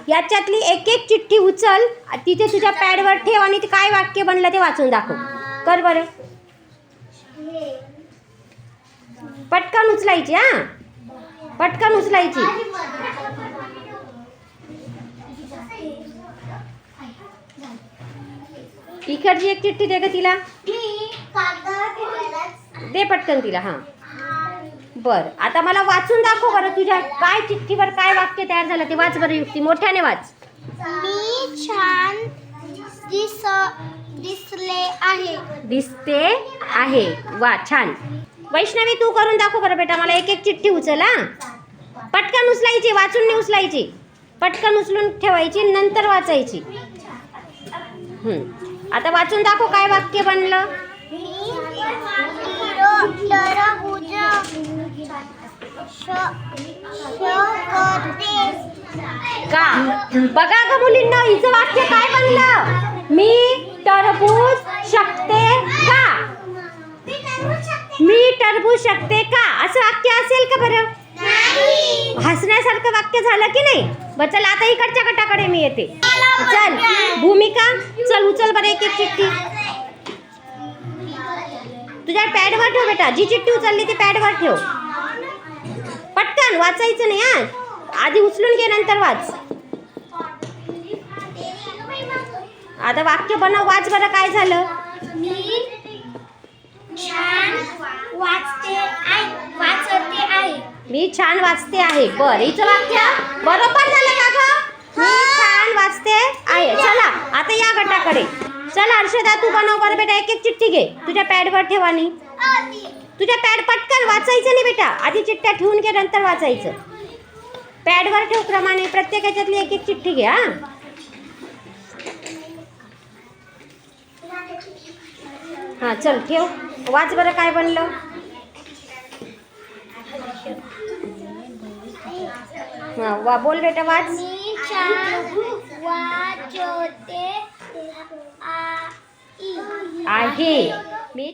याच्यातली एक एक चिठ्ठी उचल, तिथे तुझ्या पॅडवर ठेव आणि ते काय वाक्य बनलं ते वाचून दाखव. कर बरं. पटकन उचलायची. हा, पटकन उचलायची. इकडची एक चिठ्ठी दे ग तिला. दे पटकन तिला. हा, बर. आता मला वाचून दाखव बरं, तुझ्या काय चिठ्ठीवर काय वाक्य तयार झालं ते वाच बरं. युक्ती मोठ्याने वाच. मी छान दिसले आहे. दिसते आहे. वा, छान. वैष्णवी तू करून दाखव बरं बेटा. मला एक एक चिठ्ठी उचल. हा, पटकन उचलायची, वाचून नाही उचलायची. पटकन उचलून ठेवायची, नंतर वाचायची. आता वाचून दाखव काय वाक्य बनलं. का बघा ग मुलींना, हिचं वाक्य काय बनलं. मी टरबूज शकते का. मी टरबूज शकते का असं वाक्य असेल का बरं. हसण्यासारखं वाक्य झालं की नाही. बरं चल, आता इकडच्या गटाकडे मी येते. चल भूमिका, चल उचल बरं एक एक चिठ्ठी. तुझ्या पॅडवर ठेव बेटा. जी चिठ्ठी उचलली ती पॅडवर ठेव. पटकन वाचायचं नाही. हा, आधी उचलून घे, नंतर वाच. आता वाक्य बनव, वाच बरं काय झालं. मी छान वाचते आहे. बरं, हिचं वाक्य बरोबर झालं का ग. मी छान वाचते आहे. चला आता या गटाकडे. चल हर्षदा, तू बनव बरं बेटा. एक एक चिठ्ठी घे, तुझ्या पॅडवर ठेव आणि तुझ्या पॅड पटकन वाचायचं नाही बेटा. आधी चिठ्ठ्या ठेवून घे, नंतर वाचायचं. पॅडवर ठेव क्रमाने. प्रत्येक ह्याच्यातली एक एक चिठ्ठी घे. हा, हा चल ठेव. वाच बरं काय बनलं. हा, वा बोल बेटा, वाच. मी छान वाचते आहे. मी